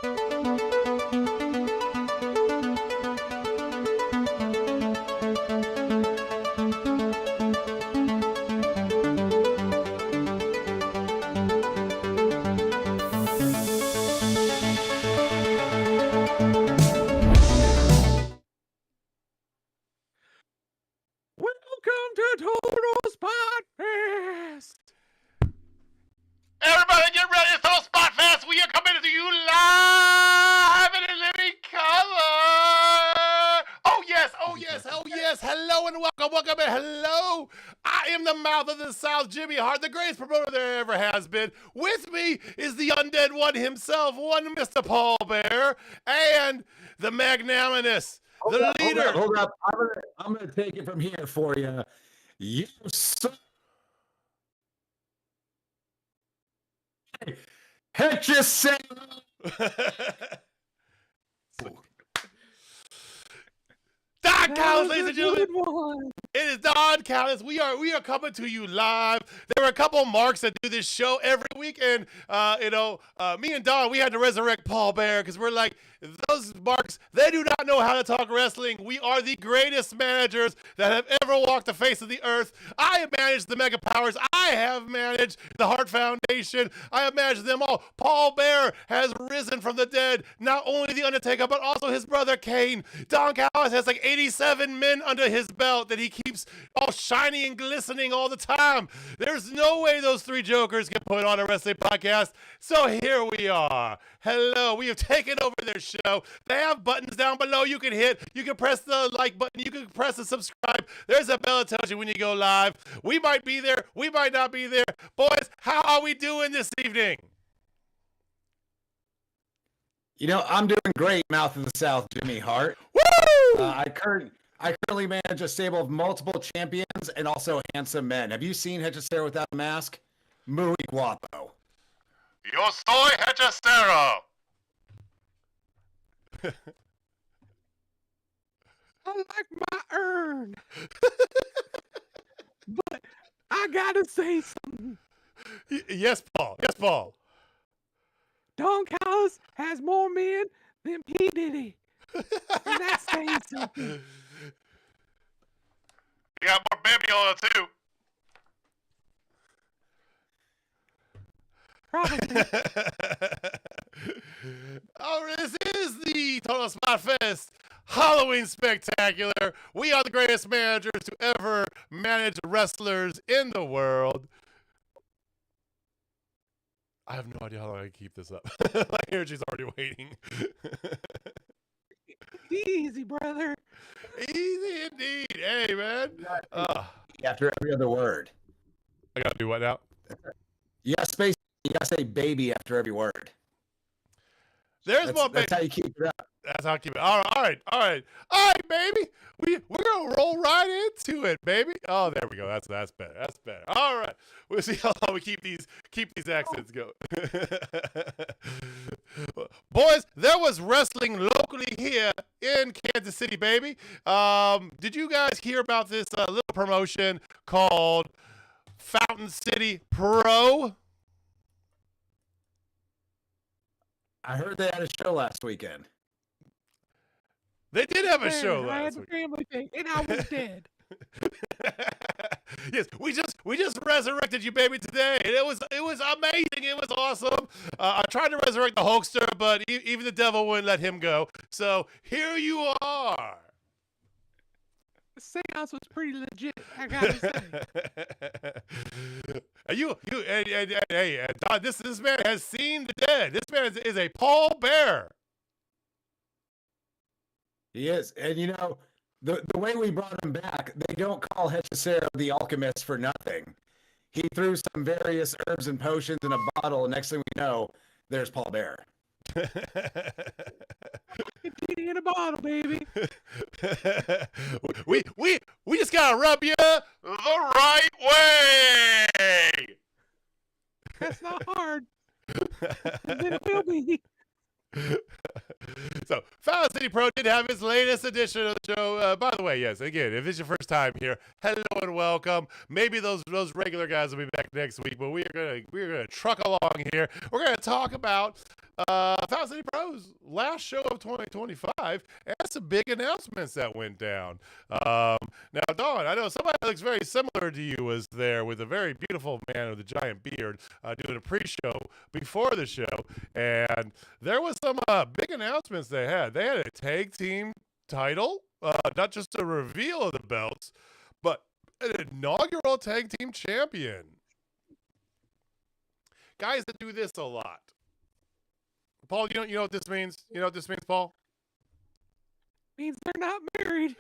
Welcome to Total Spotfest. Everybody get ready, it's Total Spotfest. We are coming to you live in a living color. Oh yes, oh yes, oh yes. Hello and welcome and hello. I am the mouth of the South, Jimmy Hart, the greatest promoter there ever has been. With me is the undead one himself, one Mr. Paul Bear, and the magnanimous, the leader. Hold up. I'm gonna take it from here for you. You son. Hit yourself. Don Callis, ladies and gentlemen. It is Don Callis. We are coming to you live. There are a couple of marks that do this show every week, and me and Don, we had to resurrect Paul Bear because we're like, those marks, they do not know how to talk wrestling. We are the greatest managers that have ever walked the face of the earth. I have managed the Mega Powers. I have managed the Hart Foundation. I have managed them all. Paul Bear has risen from the dead. Not only the Undertaker, but also his brother Kane. Don Callis has like 87 men under his belt that he keeps all shiny and glistening all the time. There's no way those three jokers can put on a wrestling podcast. So here we are. Hello, we have taken over their show. They have buttons down below you can hit. You can press the like button. You can press the subscribe. There's a bell that tells you when you go live. We might be there. We might not be there. Boys, how are we doing this evening? You know, I'm doing great, mouth of the South, Jimmy Hart. Woo! I currently manage a stable of multiple champions and also handsome men. Have you seen Hechicero without a mask? Muy guapo. Yo soy Hechicero. I like my urn. But I gotta say something. Yes, Paul. Yes, Paul. Don Callis has more men than P. Diddy. And that's saying something. You got more baby on it, too. Probably. Oh, this is the Total Spotfest Halloween Spectacular. We are the greatest managers to ever manage wrestlers in the world. I have no idea how long I can keep this up. My energy's already waiting. Easy, brother. Easy indeed. Hey, man. After every other word. I gotta do what now? You gotta say baby after every word. There's more baby. That's how you keep it up. That's how I keep it. All right, baby. We're gonna roll right into it, baby. Oh, there we go. That's better. That's better. All right. We'll see how long we keep these accents going. Boys, there was wrestling locally here in Kansas City, baby. Did you guys hear about this little promotion called Fountain City Pro? I heard they had a show last weekend. They did have a show I had last a week. family thing, and I was dead. Yes, we just resurrected you, baby, today. And it was amazing. It was awesome. I tried to resurrect the Hulkster, but even the devil wouldn't let him go. So here you are. The seance was pretty legit, I gotta say. Hey, Don, this man has seen the dead. This man is a Paul Bear. He is. And you know, the way we brought him back, they don't call Hechicero the alchemist for nothing. He threw some various herbs and potions in a bottle, and next thing we know, there's Paul Bear. Genie in a bottle, baby. we just gotta rub you the right way. That's not hard. And then it will be. So, Fountain City Pro did have his latest edition of the show. By the way, yes, again, if it's your first time here, hello and welcome. Maybe those regular guys will be back next week, but we're gonna truck along here. We're gonna talk about Fountain City Pros last show of 2025, and some big announcements that went down. Now, Dawn, I know somebody that looks very similar to you was there with a very beautiful man with a giant beard doing a pre-show before the show, and there was some big announcements they had. They had a tag team title, not just a reveal of the belts, but an inaugural tag team champion. Guys that do this a lot. Paul, you know what this means? You know what this means, Paul? Means they're not married.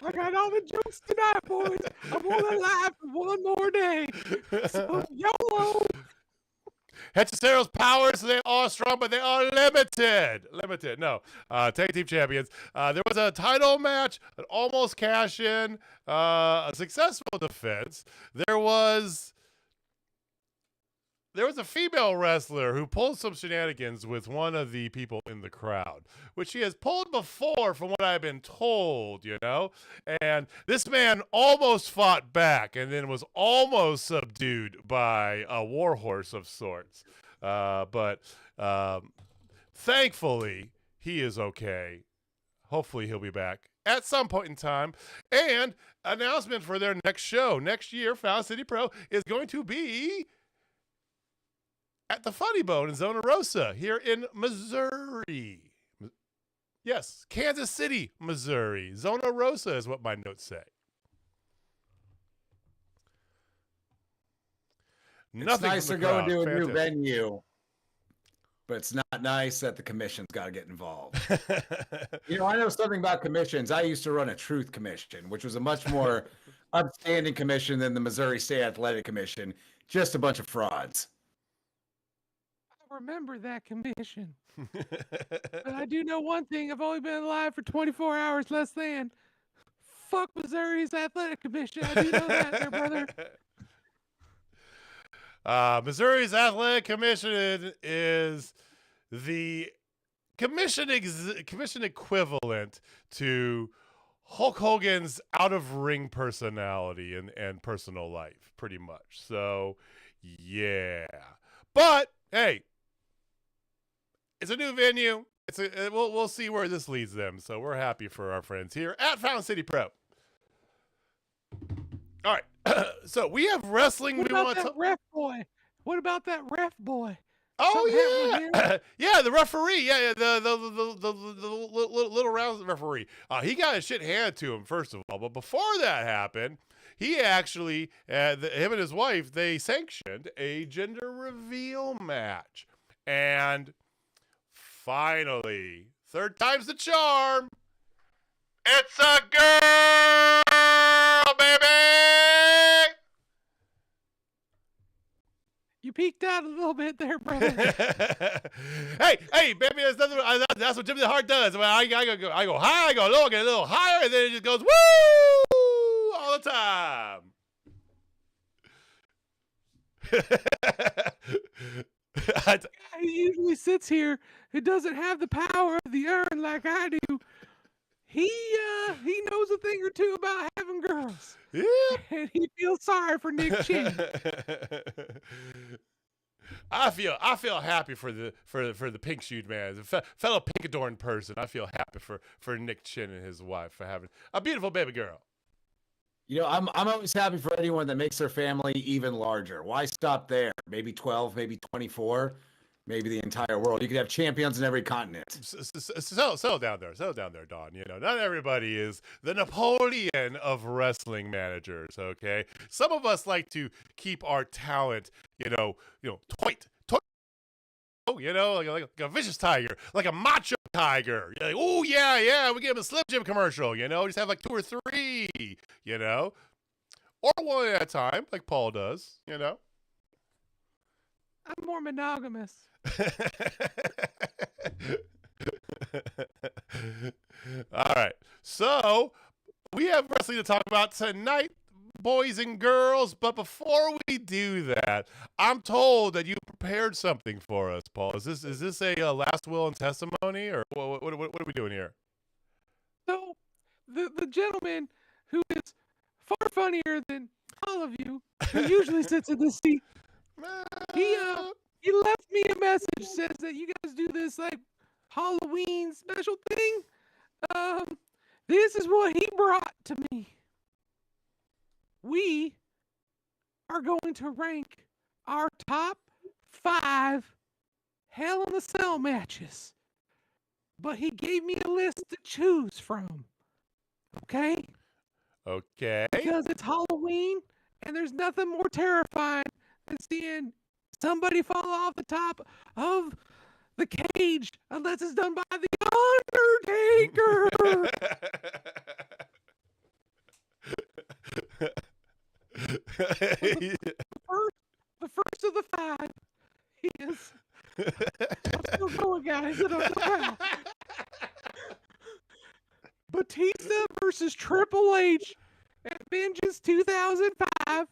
I got all the jokes tonight, boys. I'm only alive for one more day. So, YOLO. Hechicero's powers, they are strong, but they are limited. Limited. No. Tag team champions. There was a title match, an almost cash-in, a successful defense. There was a female wrestler who pulled some shenanigans with one of the people in the crowd, which she has pulled before from what I've been told, you know? And this man almost fought back and then was almost subdued by a warhorse of sorts. But thankfully, he is okay. Hopefully, he'll be back at some point in time. And announcement for their next show. Next year, Fountain City Pro is going to be at the Funny Bone in Zona Rosa here in Missouri. Yes, Kansas City, Missouri. Zona Rosa is what my notes say. It's nice to go into a new venue, but it's not nice that the commission's got to get involved. You know, I know something about commissions. I used to run a truth commission, which was a much more upstanding commission than the Missouri State Athletic Commission. Just a bunch of frauds. Remember that commission. But I do know one thing. I've only been alive for 24 hours less than. Fuck Missouri's Athletic Commission. I do know that, there, brother. Missouri's Athletic Commission is the commission equivalent to Hulk Hogan's out-of-ring personality and personal life, pretty much. So, yeah. But, hey, it's a new venue. We'll see where this leads them. So we're happy for our friends here at Fountain City Pro. All right. So we have wrestling. What about that ref boy? What about that ref boy? Oh yeah, yeah, the referee. Yeah, the little round referee. He got his shit handed to him first of all, but before that happened, he actually, him and his wife, they sanctioned a gender reveal match, and finally, third time's the charm. It's a girl, baby. You peeked out a little bit there, brother. hey, baby, that's what Jimmy the Hart does. I go high, I go low, I get a little higher, and then it just goes woo all the time. He usually sits here. He doesn't have the power of the urn like I do. He knows a thing or two about having girls. Yeah. And he feels sorry for Nick Chin. I feel happy for the pink shoed man, the fellow pink adorned person. I feel happy for Nick Chin and his wife for having a beautiful baby girl. You know, I'm always happy for anyone that makes their family even larger. Why stop there? Maybe 12, maybe 24, maybe the entire world. You could have champions in every continent. Settle down there, Don. You know, not everybody is the Napoleon of wrestling managers. Okay, some of us like to keep our talent, toy. Oh, like a vicious tiger, like a macho tiger. You're like, oh yeah, we give him a Slim Jim commercial. Just have like 2 or 3. Or one at a time, like Paul does. I'm more monogamous. All right. So we have wrestling to talk about tonight, boys and girls. But before we do that, I'm told that you prepared something for us, Paul. Is this a last will and testimony, or what are we doing here? So the gentleman who is far funnier than all of you who usually sits in this seat. He left me a message, says that you guys do this like Halloween special thing. This is what he brought to me. We are going to rank our top 5 Hell in a Cell matches. But he gave me a list to choose from. Okay? Okay. Because it's Halloween, and there's nothing more terrifying than seeing somebody fall off the top of the cage, unless it's done by the Undertaker. The first of the 5 is... I'm still going, guys. I don't know how. Batista versus Triple H at Vengeance 2005.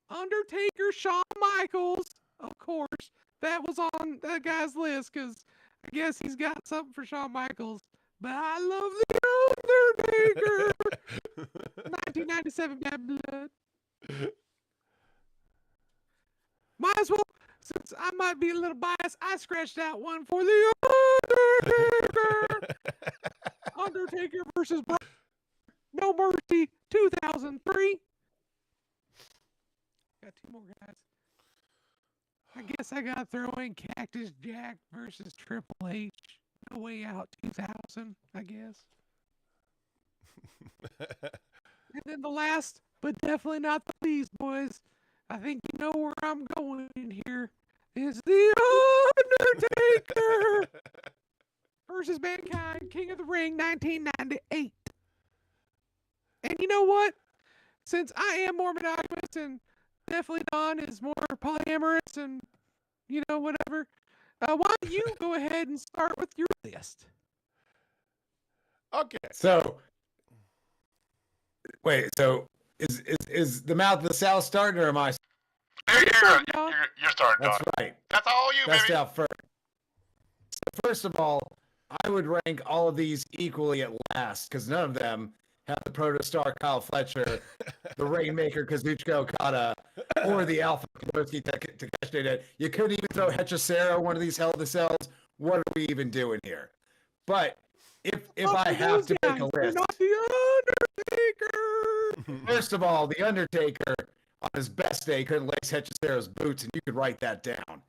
Undertaker, Shawn Michaels. Of course, that was on that guy's list because I guess he's got something for Shawn Michaels. But I love the Undertaker. 1997 Bad Blood. Might as well, since I might be a little biased, I scratched out one for the Undertaker. Undertaker versus No Mercy 2003. Got 2 more guys. I guess I got to throw in Cactus Jack versus Triple H. No Way Out 2000, I guess. And then the last, but definitely not the least, boys. I think you know where I'm going here. Is the Undertaker versus Mankind, King of the Ring, 1998. And you know what? Since I am more monogamous and definitely Don is more polyamorous and, you know, whatever, why don't you go ahead and start with your list? Okay. So, wait, so is the Mouth of the South starting, or am I? You're starting, Don. That's right. That's all you, Best baby. out first. So first of all, I would rank all of these equally at last because none of them have the Protostar Kyle Fletcher, the Rainmaker Kazuchika Okada, or the Alpha Kabuki Takeshita. You couldn't even throw Hechicero, one of these Hell in the Cells. What are we even doing here? But if I have to make a list, you're not the Undertaker. First of all, the Undertaker on his best day couldn't lace Hechicero's boots, and you could write that down.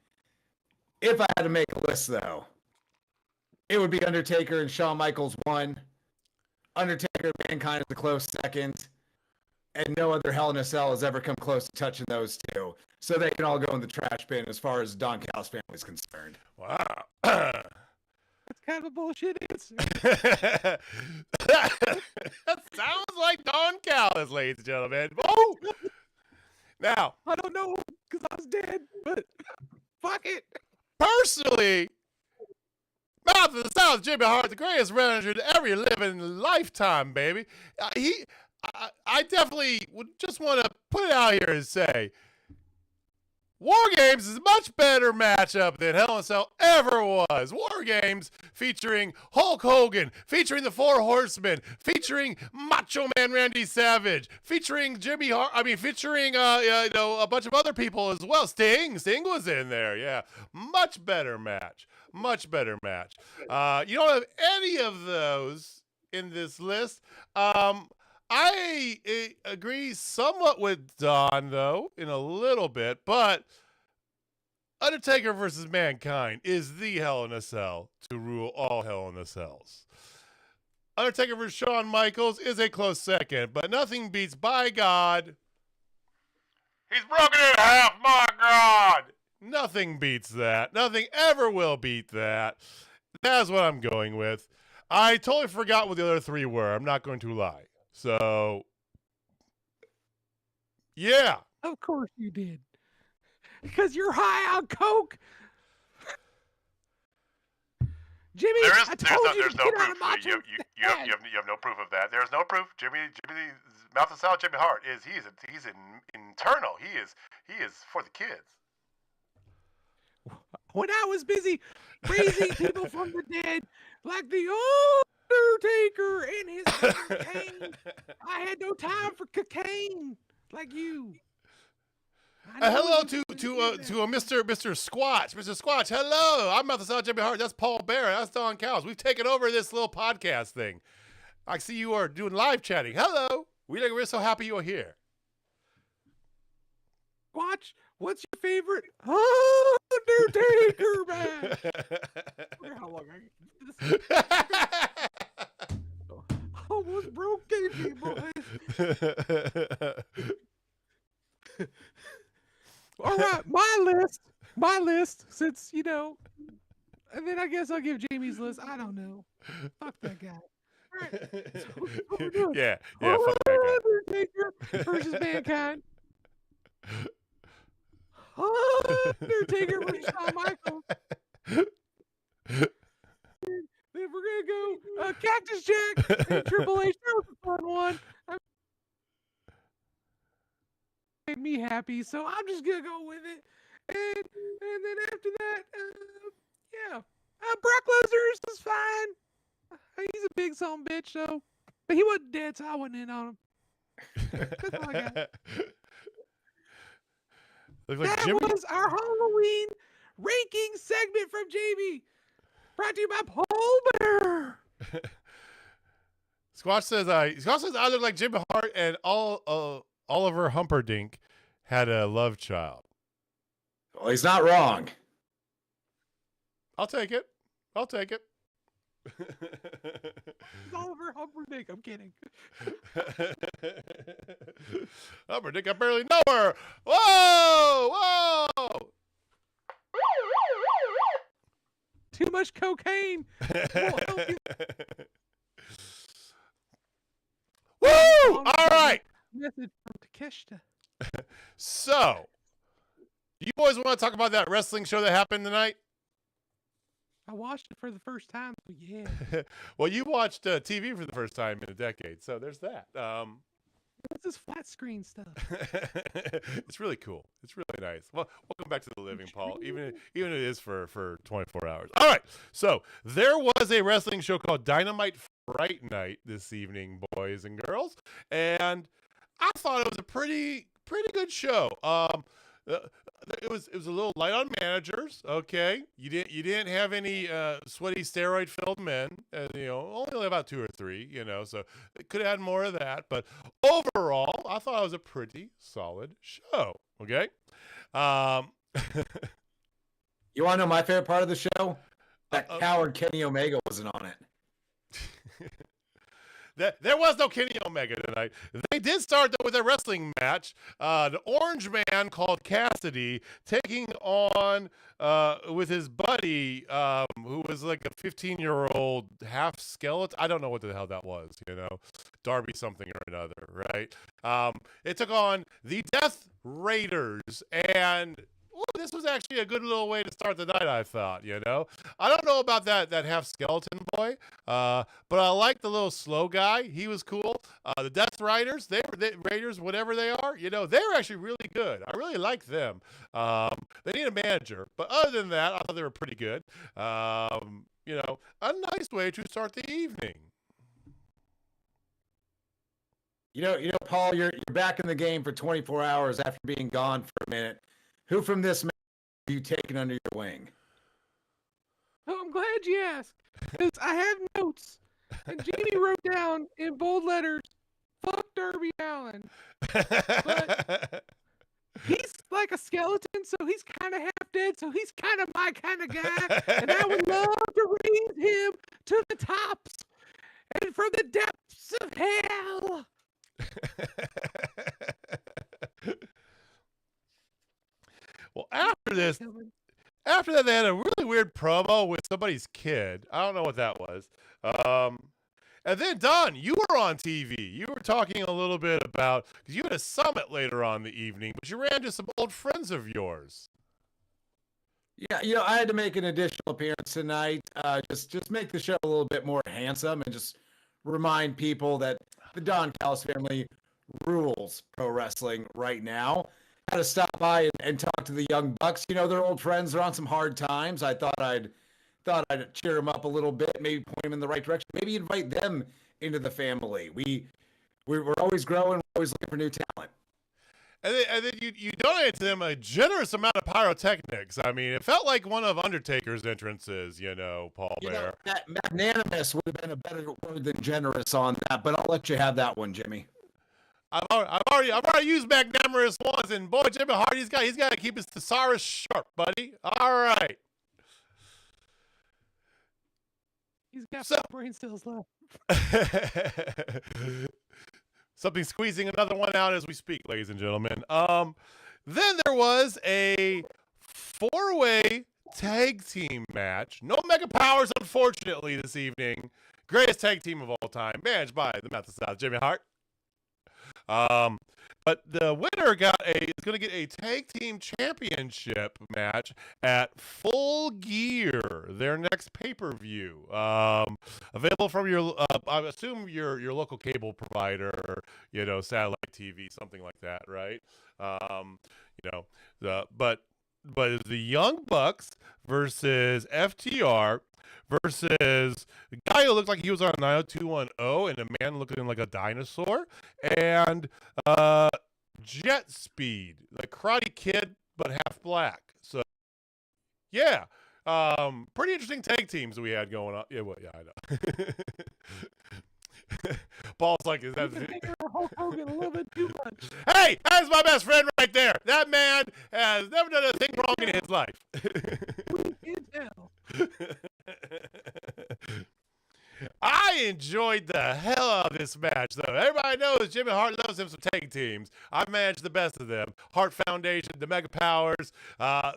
If I had to make a list, though, it would be Undertaker and Shawn Michaels 1. Undertaker and Mankind is a close second. And no other Hell in a Cell has ever come close to touching those 2. So they can all go in the trash bin as far as Don Callis family is concerned. Wow. That's kind of a bullshit answer. That sounds like Don Callis, ladies and gentlemen. Oh! Now, I don't know because I was dead, but fuck it. Personally, Mouth of the South, Jimmy Hart, the greatest manager to ever live in lifetime, baby. I definitely would just want to put it out here and say, War Games is a much better matchup than Hell in a Cell ever was. War Games featuring Hulk Hogan, featuring the Four Horsemen, featuring Macho Man Randy Savage, featuring Jimmy Hart. I mean, featuring a bunch of other people as well. Sting was in there. Yeah, much better match. Much better match. You don't have any of those in this list. I agree somewhat with Don, though, in a little bit, but Undertaker versus Mankind is the Hell in a Cell to rule all Hell in a Cells. Undertaker versus Shawn Michaels is a close second, but nothing beats, by God. He's broken in half, my God! Nothing beats that. Nothing ever will beat that. That's what I'm going with. I totally forgot what the other 3 were. I'm not going to lie. So, yeah. Of course you did. Because you're high on coke. Jimmy, There's I no told you to proof. get out of Macho. You have no proof of that. There's no proof. Jimmy, Mouth of the South, Jimmy Hart he's internal. He is for the kids. When I was busy raising people from the dead, like the Undertaker and his cocaine. I had no time for cocaine like you. Hello to Mr. Squatch. Mr. Squatch, hello. I'm not the South Jimmy Hart. That's Paul Barrett. That's Don Callis. We've taken over this little podcast thing. I see you are doing live chatting. Hello. We're so happy you're here. Squatch, what's your favorite Undertaker match? I wonder how long I almost broke KP, boys. All right, my list, since, you know, and then I guess I'll give Jamie's list. I don't know. Fuck that guy. All right, so what we're doing. Yeah, fuck that Undertaker versus Mankind. Undertaker versus Shawn Michaels. Then we're going to go Cactus Jack and Triple H. That was a fun one. Made me happy, so I'm just gonna go with it. And then after that, yeah, Brock Lesnar is fine. He's a big son bitch, so but he wasn't dead, so I wasn't in on him. That's all I got. That was our Halloween ranking segment from Jamie, brought to you by Paul Bear. Squatch says I look like Jimmy Hart and Oliver Humperdinck had a love child. Well, he's not wrong. I'll take it. Oliver Humperdinck. I'm kidding. Humperdinck, I barely know her. Whoa! Too much cocaine. Woo! All right. Message from Takeshita. So, you boys want to talk about that wrestling show that happened tonight? I watched it for the first time, so yeah. Well, you watched TV for the first time in a decade, so there's that. What's this flat screen stuff? It's really cool. It's really nice. Well, welcome back to the living, Paul. Even it is for 24 hours. All right. So there was a wrestling show called Dynamite Fright Night this evening, boys and girls, and I thought it was a pretty good show. It was a little light on managers. Okay, you didn't have any sweaty steroid filled men. Only about 2 or 3. So it could have had more of that. But overall, I thought it was a pretty solid show. Okay. You want to know my favorite part of the show? That coward Kenny Omega wasn't on it. There was no Kenny Omega tonight. They did start with a wrestling match. The Orange Man called Cassidy taking on with his buddy who was like a 15-year-old half skeleton. I don't know what the hell that was. Darby something or another, right? It took on the Death Raiders, and this was actually a good little way to start the night, I thought, I don't know about that half skeleton boy, but I like the little slow guy. He was cool. The Death Riders, Raiders, whatever they are, they were actually really good. I really like them. They need a manager, but other than that, I thought they were pretty good. A nice way to start the evening. Paul, you're back in the game for 24 hours after being gone for a minute. Who from this match have you taken under your wing? Oh, I'm glad you asked, because I have notes, and Jamie wrote down in bold letters, "Fuck Darby Allin." But he's like a skeleton, so he's kind of half dead, so he's kind of my kind of guy, and I would love to raise him to the tops and from the depths of hell. Well, after that, they had a really weird promo with somebody's kid. I don't know what that was. And then, Don, you were on TV. You were talking a little bit about, because you had a summit later on in the evening, but you ran into some old friends of yours. Yeah, I had to make an additional appearance tonight. Just make the show a little bit more handsome and just remind people that the Don Callis family rules pro wrestling right now. Had to stop by and talk to the Young Bucks. They're old friends. They're on some hard times. I thought I'd thought I'd cheer him up a little bit, maybe point him in the right direction, maybe invite them into the family. We're always growing, we're always looking for new talent. And then you donated to them a generous amount of pyrotechnics. I mean, it felt like one of Undertaker's entrances, Paul Bear. That magnanimous would have been a better word than generous on that, but I'll let you have that one, Jimmy. I've already used magnanimous once, and boy, Jimmy Hart, he's got to keep his thesaurus sharp, buddy. All right. He's got 5 brain cells left. Something squeezing another one out as we speak, ladies and gentlemen. Then there was a 4-way tag team match. No Mega Powers, unfortunately, this evening. Greatest tag team of all time, managed by the Mouth of the South, Jimmy Hart. But the winner is going to get a tag team championship match at Full Gear, their next pay-per-view. Available from your, I assume your local cable provider, satellite TV, something like that, right? But it's the Young Bucks versus FTR versus a guy who looked like he was on 90210 and a man looking like a dinosaur, and Jet Speed, the Karate Kid, but half black. So, yeah, pretty interesting tag teams that we had going on. Yeah, I know. Paul's like, is that Hulk Hogan a little bit too much? Hey, that's my best friend right there. That man has never done a thing wrong in his life. We can tell. I enjoyed the hell out of this match, though. Everybody knows Jimmy Hart loves him some tag teams. I've managed the best of them. Hart Foundation, the Mega Powers.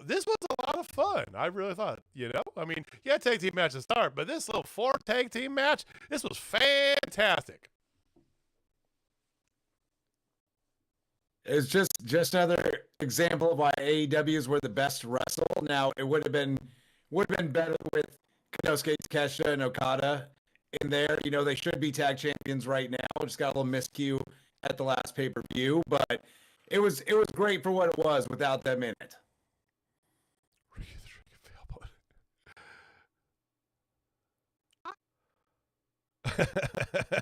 This was a lot of fun. I really thought, I mean, yeah, tag team match to start, but this little 4 tag team match, this was fantastic. It's just another example of why AEWs were the best wrestle. Now, it would have been better with Konosuke Takeshita and Okada in there. They should be tag champions right now. Just got a little miscue at the last pay-per-view, but it was great for what it was without them in it.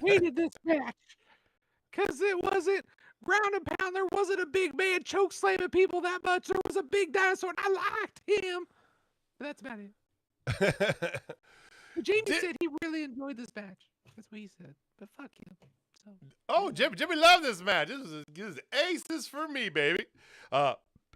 Hated this match because it wasn't ground and pound. There wasn't a big man choke slamming people that much. There was a big dinosaur, and I liked him. But that's about it. Jamie said he really enjoyed this match. That's what he said. But fuck him. So, Jimmy loved this match. This is aces for me, baby.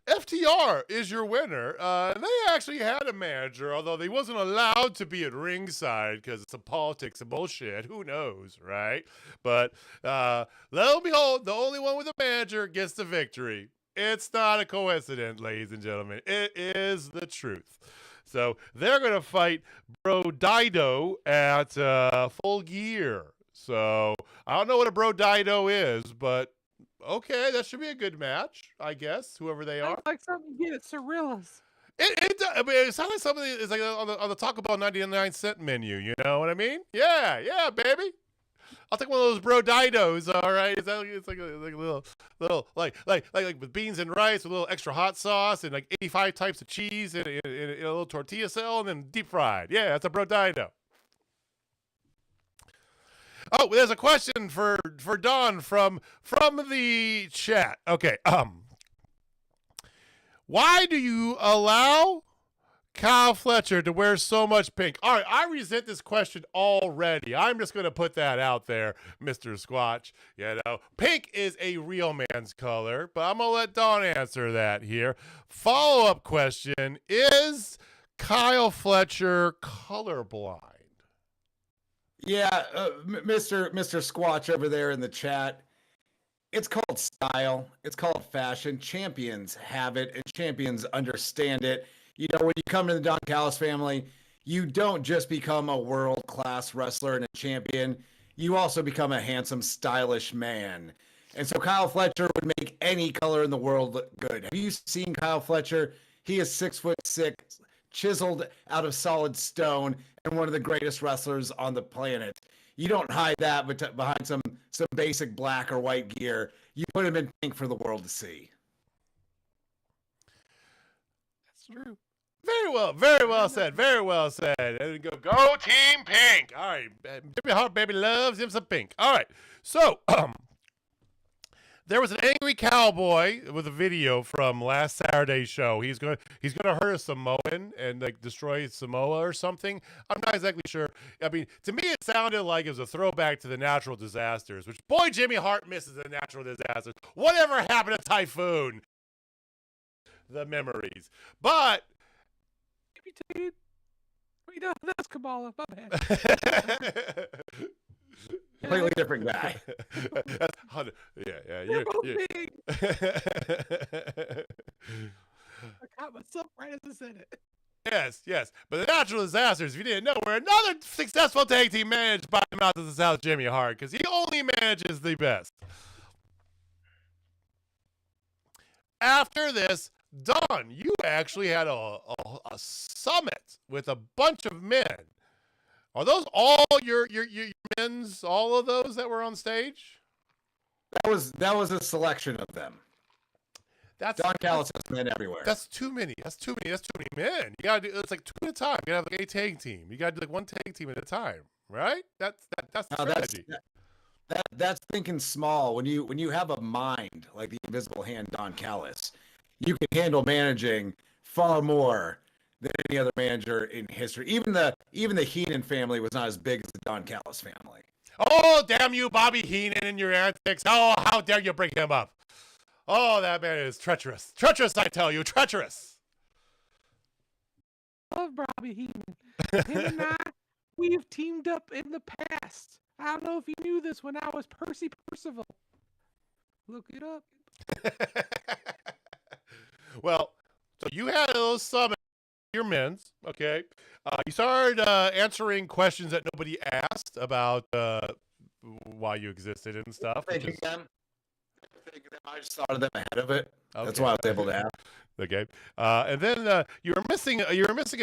FTR is your winner. They actually had a manager, although they wasn't allowed to be at ringside because it's some politics and bullshit. Who knows, right? But lo and behold, the only one with a manager gets the victory. It's not a coincidence, ladies and gentlemen. It is the truth. So they're going to fight Bro Dido at Full Gear. So I don't know what a Bro Dido is, but okay, that should be a good match, I guess, whoever they are. like something you get at Cirilla's. It sounds like something is like on the Taco Bell 99-cent menu, you know what I mean? Yeah, baby. I'll take one of those Bro Didos, all right? It's like a little like with beans and rice with a little extra hot sauce and like 85 types of cheese and a little tortilla shell and then deep fried. Yeah, that's a Bro Dido. Oh, there's a question for Don from the chat. Okay, why do you allow Kyle Fletcher to wear so much pink? All right, I resent this question already. I'm just going to put that out there, Mr. Squatch. Pink is a real man's color, but I'm going to let Don answer that here. Follow-up question, is Kyle Fletcher colorblind? Yeah, Mr. Squatch over there in the chat. It's called style. It's called fashion. Champions have it, and champions understand it. When you come to the Don Callis family, you don't just become a world-class wrestler and a champion. You also become a handsome, stylish man. And so Kyle Fletcher would make any color in the world look good. Have you seen Kyle Fletcher? He is 6'6", chiseled out of solid stone, and one of the greatest wrestlers on the planet. You don't hide that behind some basic black or white gear. You put him in pink for the world to see. That's true. Very well said. Very well said. And go Team Pink. All right. Jimmy Hart, baby, loves him some pink. All right. So, there was an angry cowboy with a video from last Saturday's show. He's gonna hurt a Samoan and like destroy Samoa or something. I'm not exactly sure. I mean, to me, it sounded like it was a throwback to the natural disasters, which boy, Jimmy Hart misses the natural disasters. Whatever happened to Typhoon? The memories, but. Wait, no, that's Kamala. My bad. Completely different guy. Yeah. They're both big. I caught myself right as I said it. Yes. But the natural disasters, if you didn't know, were another successful tag team managed by the Mouth of the South, Jimmy Hart, because he only manages the best. After this, Don, you actually had a summit with a bunch of men. Are those all your men's? All of those that were on stage? That was a selection of them. Don Callis has men everywhere. That's too many. That's too many men. You gotta do it's like two at a time. You gotta have like a tag team. You gotta do like one tag team at a time, right? That's the strategy. That's thinking small. When you have a mind like the invisible hand Don Callis, you can handle managing far more than any other manager in history. Even the Heenan family was not as big as the Don Callis family. Oh, damn you, Bobby Heenan, and your antics. Oh, how dare you bring him up. Oh, that man is treacherous. Treacherous, I tell you, treacherous. Love Bobby Heenan. Him and I, we've teamed up in the past. I don't know if you knew this when I was Percy Percival. Look it up. Well, so you had those summits, your men's, okay? You started answering questions that nobody asked about why you existed and stuff. I just thought of them ahead of it. Okay. That's why I was able to ask. Okay, and then you were missing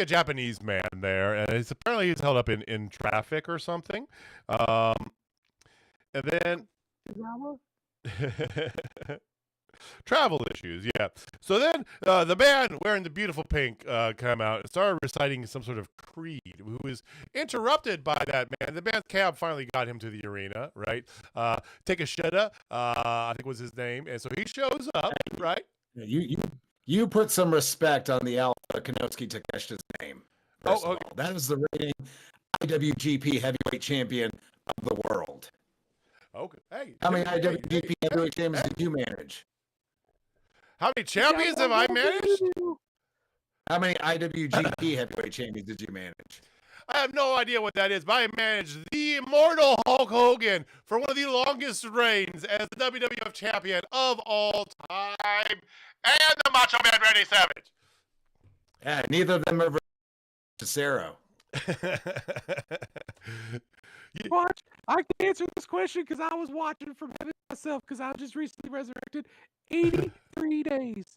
a Japanese man there, and apparently he's held up in traffic or something. And then travel issues, yeah. So then the man wearing the beautiful pink came out and started reciting some sort of creed, who was interrupted by that man. The man's cab finally got him to the arena, right? Takeshita, I think was his name, and so he shows up, right? You put some respect on the Alpha Konosuke Takeshita's name. Okay. That is the reigning IWGP Heavyweight Champion of the world. Okay. Hey. How many IWGP Heavyweight Champions did you manage? How many champions have I managed? How many IWGP Heavyweight Champions did you manage? I have no idea what that is, but I managed the immortal Hulk Hogan for one of the longest reigns as the WWF champion of all time, and the Macho Man Randy Savage. Yeah, neither of them are Cesaro. Watch, I can answer this question because I was watching from heaven myself because I was just recently resurrected. 83 days.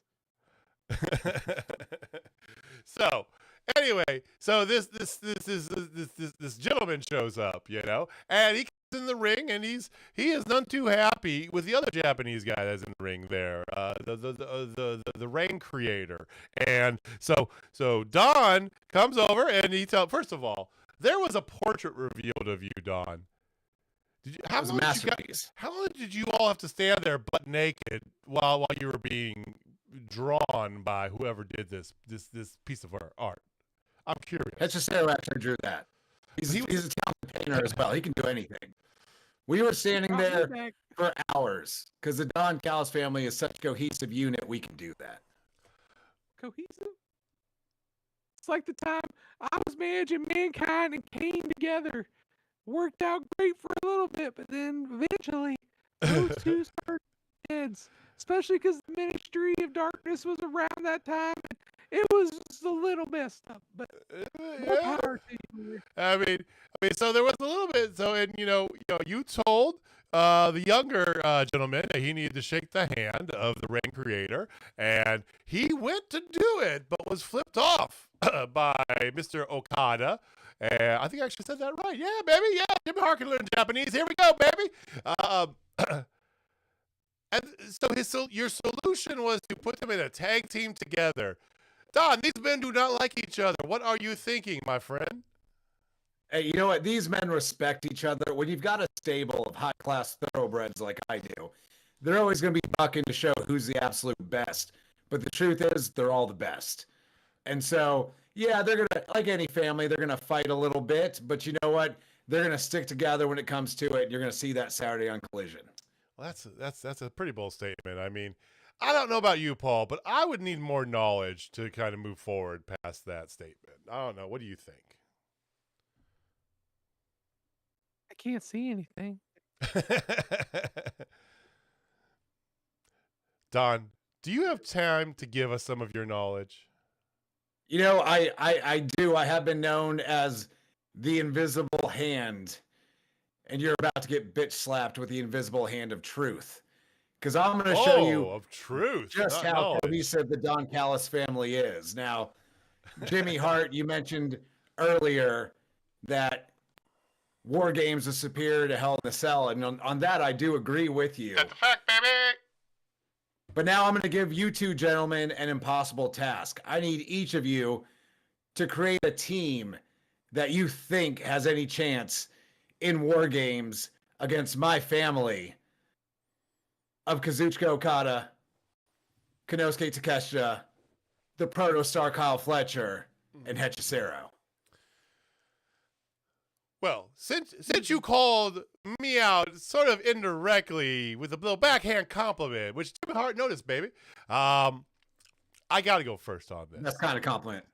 So anyway, so this gentleman shows up, and he comes in the ring, and he is none too happy with the other Japanese guy that's in the ring there, the Rain Creator, and so Don comes over and he tells. First of all, there was a portrait revealed of you, Don. How long did you all have to stand there butt naked while you were being drawn by whoever did this piece of art? I'm curious. That's just Cesaro actually drew that. He's a talented painter as well. He can do anything. We were standing there for hours because the Don Callis family is such a cohesive unit. We can do that. Cohesive? It's like the time I was managing Mankind and Kane together. Worked out great for a little bit, but then eventually those two started heads. Especially because the Ministry of Darkness was around that time. And it was just a little messed up, but more power to you. I mean, so there was a little bit. So, and you told the younger gentleman that he needed to shake the hand of the Rain Creator, and he went to do it, but was flipped off by Mr. Okada. I think I actually said that right. Yeah, baby. Yeah, Jimmy Hart can learn Japanese. Here we go, baby. And so your solution was to put them in a tag team together. Don, these men do not like each other. What are you thinking, my friend? Hey, you know what? These men respect each other. When you've got a stable of high-class thoroughbreds like I do, they're always going to be bucking to show who's the absolute best. But the truth is, they're all the best. And so, yeah, they're going to, like any family, they're going to fight a little bit. But you know what? They're going to stick together when it comes to it. You're going to see that Saturday on Collision. Well, that's a pretty bold statement. I mean, I don't know about you, Paul, but I would need more knowledge to kind of move forward past that statement. I don't know. What do you think? I can't see anything. Don, do you have time to give us some of your knowledge? You know, I do. I have been known as the invisible hand, and you're about to get bitch slapped with the invisible hand of truth. Because I'm going to show you of truth, just how cohesive the Don Callis family is. Now, Jimmy Hart, you mentioned earlier that War Games is superior to Hell in a Cell, and on that I do agree with you. That's a fact, baby. But now I'm going to give you two gentlemen an impossible task. I need each of you to create a team that you think has any chance in War Games against my family of Kazuchika Okada, Konosuke Takeshita, the Proto-Star Kyle Fletcher, and Hechicero. Well, since you called me out sort of indirectly with a little backhand compliment, which Jimmy Hart noticed, baby, I got to go first on this. That's kind of compliment.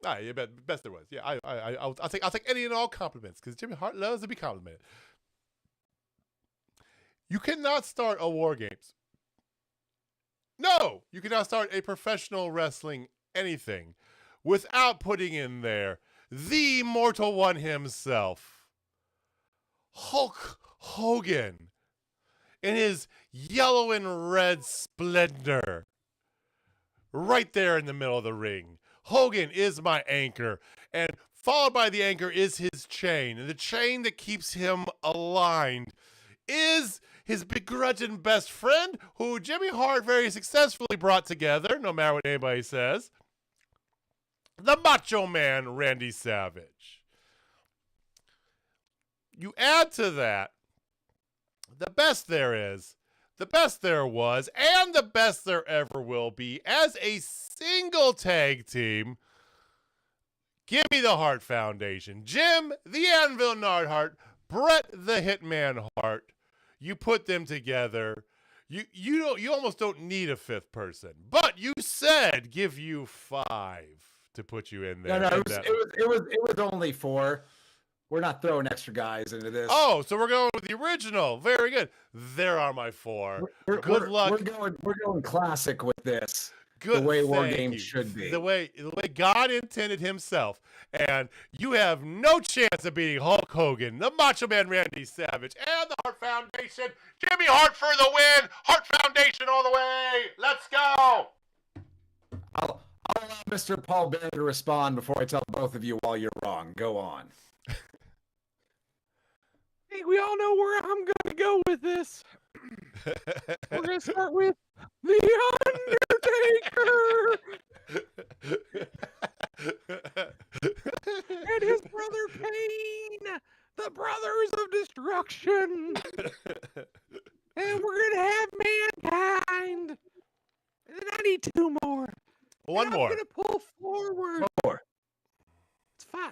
All right, yeah, best there was. Yeah, I'll take any and all compliments because Jimmy Hart loves to be complimented. You cannot start a War Games. No, you cannot start a professional wrestling anything without putting in there the Mortal One himself, Hulk Hogan, in his yellow and red splendor, right there in the middle of the ring. Hogan is my anchor, and followed by the anchor is his chain, and the chain that keeps him aligned is his begrudging best friend, who Jimmy Hart very successfully brought together, no matter what anybody says, the Macho Man, Randy Savage. You add to that the best there is, the best there was, and the best there ever will be as a single tag team. Give me the Hart Foundation. Jim, the Anvil Neidhart, Bret the Hitman Hart. You put them together. You almost don't need a fifth person. But you said give you 5 to put you in there. No, it was only 4. We're not throwing extra guys into this. Oh, so we're going with the original. Very good. There are my 4. Good luck. We're going classic with this. Good. The way War Games should be. The way God intended himself. And you have no chance of beating Hulk Hogan, the Macho Man Randy Savage, and the Hart Foundation. Jimmy Hart for the win. Hart Foundation all the way. Let's go. I'll allow Mr. Paul Bear to respond before I tell both of you why you're wrong. Go on. I think we all know where I'm going to go with this. We're going to start with The Undertaker and his brother Kane, the Brothers of Destruction. And we're going to have Mankind. And then I need 2 more. One more. I'm going to pull forward. 4. It's 5.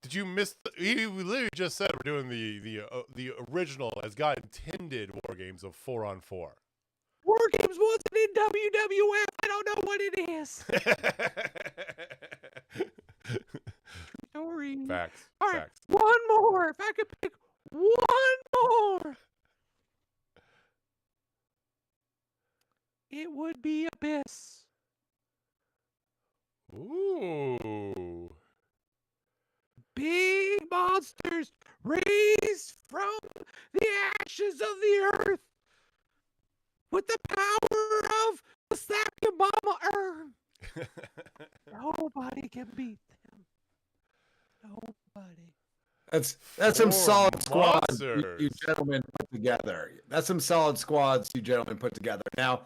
Did you miss? He literally just said we're doing the original as God intended War Games of 4-on-4. War Games wasn't in WWF. I don't know what it is. Sorry. Facts. All right, Facts. one more. If I could pick one more, it would be Abyss. Ooh. Big monsters raised from the ashes of the earth with the power of the Slap Your Mama urn. Nobody can beat them. Nobody. That's some solid squads monsters. you gentlemen put together. That's some solid squads you gentlemen put together. Now,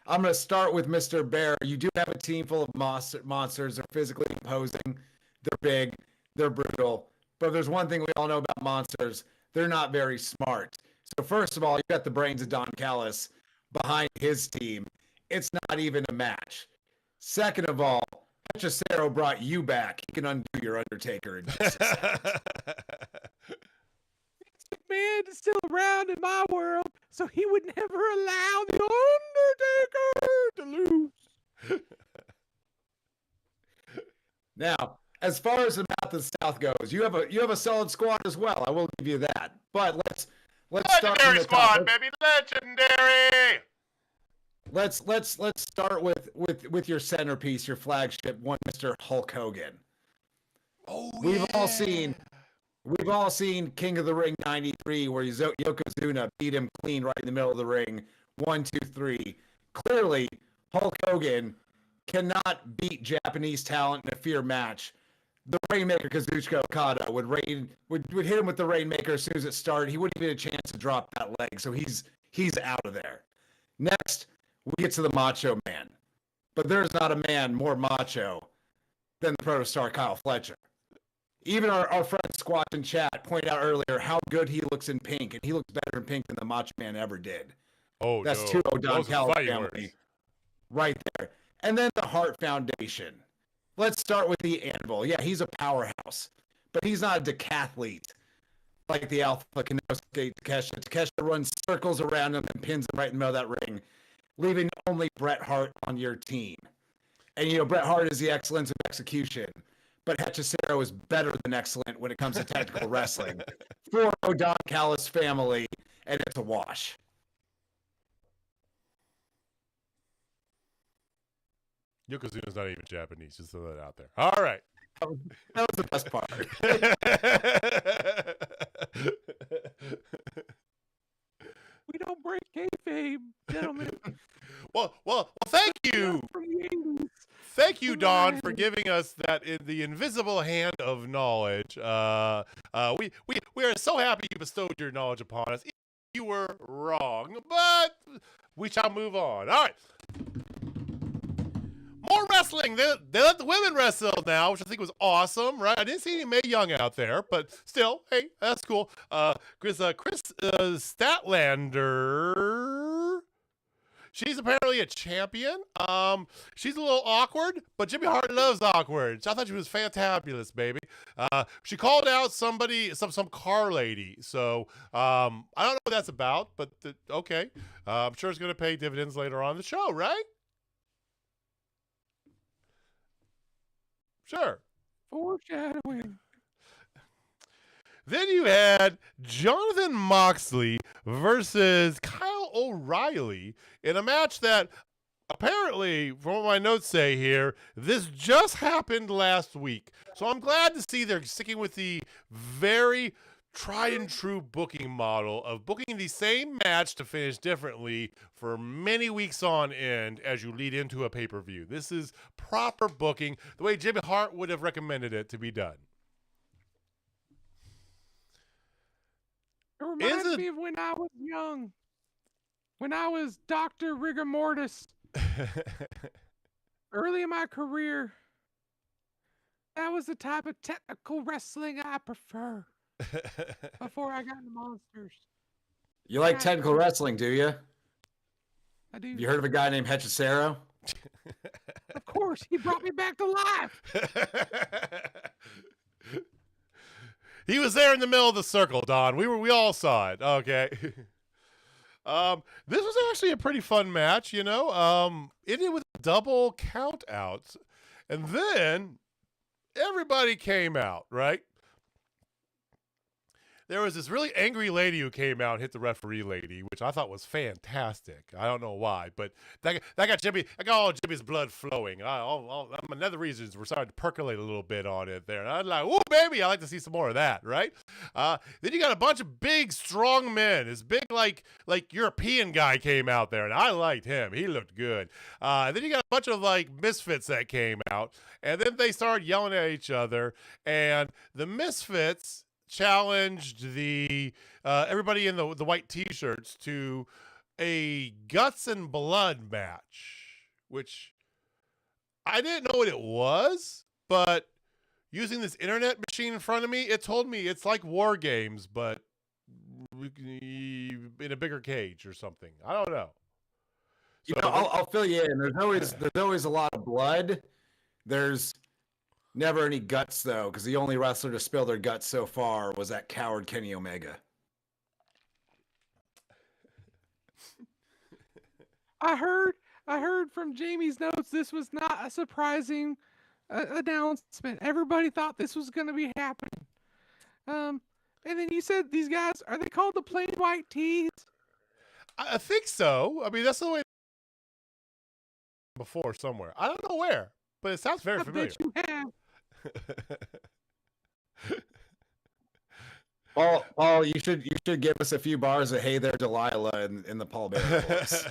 I'm going to start with Mr. Bear. You do have a team full of monsters. They're physically imposing. They're big. They're brutal. But there's one thing we all know about monsters. They're not very smart. So first of all, you got the brains of Don Callis behind his team. It's not even a match. Second of all, Hechicero brought you back. He can undo your Undertaker in just a second. Man is still around in my world, so he would never allow the Undertaker to lose. Now, as far as the Mouth of the South goes, you have a solid squad as well. I will give you that. But let's start from Legendary the squad, top. baby, legendary. Let's start with your centerpiece, your flagship one, Mr. Hulk Hogan. Oh, We've all seen King of the Ring 93, where Yokozuna beat him clean right in the middle of the ring. 1, 2, 3. Clearly, Hulk Hogan cannot beat Japanese talent in a fear match. The Rainmaker Kazuchika Okada would hit him with the Rainmaker as soon as it started. He wouldn't even get a chance to drop that leg, so he's out of there. Next, we get to the Macho Man. But there's not a man more macho than the Protostar Kyle Fletcher. Even our friend Squatch in chat pointed out earlier how good he looks in pink, and he looks better in pink than the Macho Man ever did. Oh, that's no. 2-0 Don Callis family words. right there. And then the Hart Foundation. Let's start with the Anvil. Yeah, he's a powerhouse, but he's not a decathlete like the Alpha Kenosuke Takeshita. Takeshita runs circles around him and pins him right in the middle of that ring, leaving only Bret Hart on your team. And, Bret Hart is the excellence of execution. But Hechicero is better than excellent when it comes to technical wrestling. 4-0 Don Callis family, and it's a wash. Yokozuna's not even Japanese, just throw that out there. All right. That was the best part. We don't break kayfabe, gentlemen. Well, thank you. From the 80s. Thank you, Don, for giving us that in the invisible hand of knowledge. We are so happy you bestowed your knowledge upon us. You were wrong, but we shall move on. All right. More wrestling. They let the women wrestle now, which I think was awesome, right? I didn't see any Mae Young out there, but still, hey, that's cool. Chris Statlander. She's apparently a champion. She's a little awkward, but Jimmy Hart loves awkward. I thought she was fantabulous, baby. She called out somebody, some car lady. So I don't know what that's about, but okay. I'm sure it's going to pay dividends later on in the show, right? Sure. Foreshadowing. Then you had Jonathan Moxley versus Kyle O'Reilly in a match that apparently, from what my notes say here, this just happened last week. So I'm glad to see they're sticking with the very tried and true booking model of booking the same match to finish differently for many weeks on end as you lead into a pay-per-view. This is proper booking, the way Jimmy Hart would have recommended it to be done. It reminds me of when I was young. When I was Dr. Rigor Mortis. Early in my career. That was the type of technical wrestling I prefer. Before I got into monsters. You like technical wrestling, do you? I do. You heard of a guy named Hechicero? Of course, he brought me back to life. He was there in the middle of the circle, Don. We all saw it. Okay. This was actually a pretty fun match, you know. It ended with double count outs. And then everybody came out, right? There was this really angry lady who came out and hit the referee lady, which I thought was fantastic. I don't know why, but that got all Jimmy's blood flowing. Another reason is we're starting to percolate a little bit on it there. And I was like, "Ooh, baby, I like to see some more of that," right? Then you got a bunch of big, strong men. This big, like European guy came out there, and I liked him. He looked good. Then you got a bunch of like misfits that came out, and then they started yelling at each other, and the misfits challenged the everybody in the white t-shirts to a guts and blood match, which I didn't know what it was, but using this internet machine in front of me, it told me it's like War Games, but in a bigger cage or something. I don't know. So, I'll fill you in. There's always a lot of blood. There's never any guts, though, because the only wrestler to spill their guts so far was that coward Kenny Omega. I heard from Jamie's notes this was not a surprising announcement. Everybody thought this was going to be happening. And then you said these guys, are they called the Plain White Tees? I think so. I mean, that's the way before somewhere. I don't know where, but it sounds very familiar. Bet you have. Paul, you should give us a few bars of "Hey There, Delilah" in the Paul Bearer voice.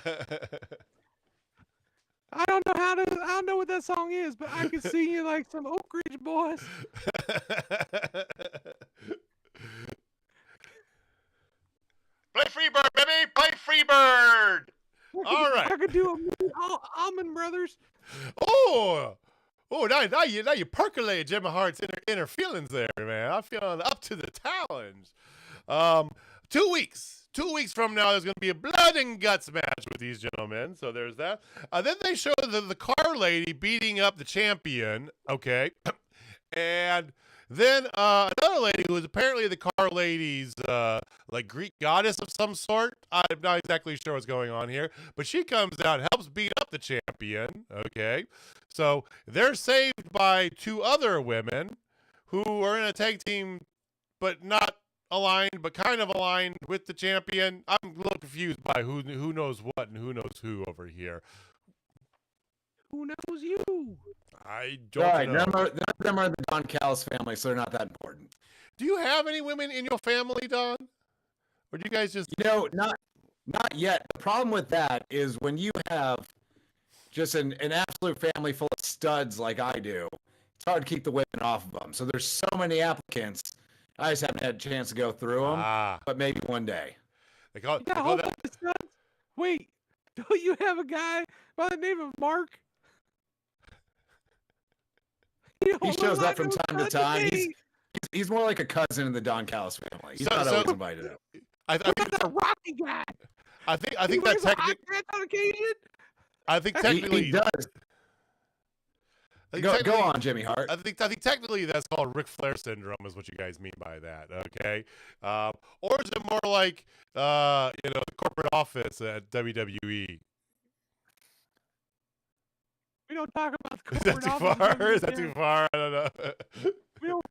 I don't know what that song is, but I can see you like some Oak Ridge boys. Play Freebird, baby! Play Freebird! All right. I could do Almond Brothers. Oh, now you percolate Jimmy Hart's inner feelings there, man. I'm feeling up to the challenge. 2 weeks. 2 weeks from now, there's going to be a blood and guts match with these gentlemen. So there's that. Then they show the car lady beating up the champion. Okay. And then another lady who is apparently the car lady's like Greek goddess of some sort. I'm not exactly sure what's going on here, but she comes out, helps beat up the champion. Okay, so they're saved by two other women who are in a tag team, but not aligned, but kind of aligned with the champion. I'm a little confused by who knows what and who knows who over here. Who knows you? I don't know. None of them are the Don Callis family, so they're not that important. Do you have any women in your family, Don? Or do you guys just... not yet. The problem with that is when you have just an absolute family full of studs like I do, it's hard to keep the women off of them. So there's so many applicants. I just haven't had a chance to go through them, but maybe one day. They call that... Wait, don't you have a guy by the name of Mark? He shows up from time to time. He's more like a cousin in the Don Callis family. He's not always invited up. I think a Rocky guy. I think that technically on occasion. I think technically he does. Go on, Jimmy Hart. I think technically that's called Ric Flair syndrome, is what you guys mean by that. Okay, or is it more like the corporate office at WWE? We don't talk about the corporate office. Is that too far? Is that too far? I don't know. We don't.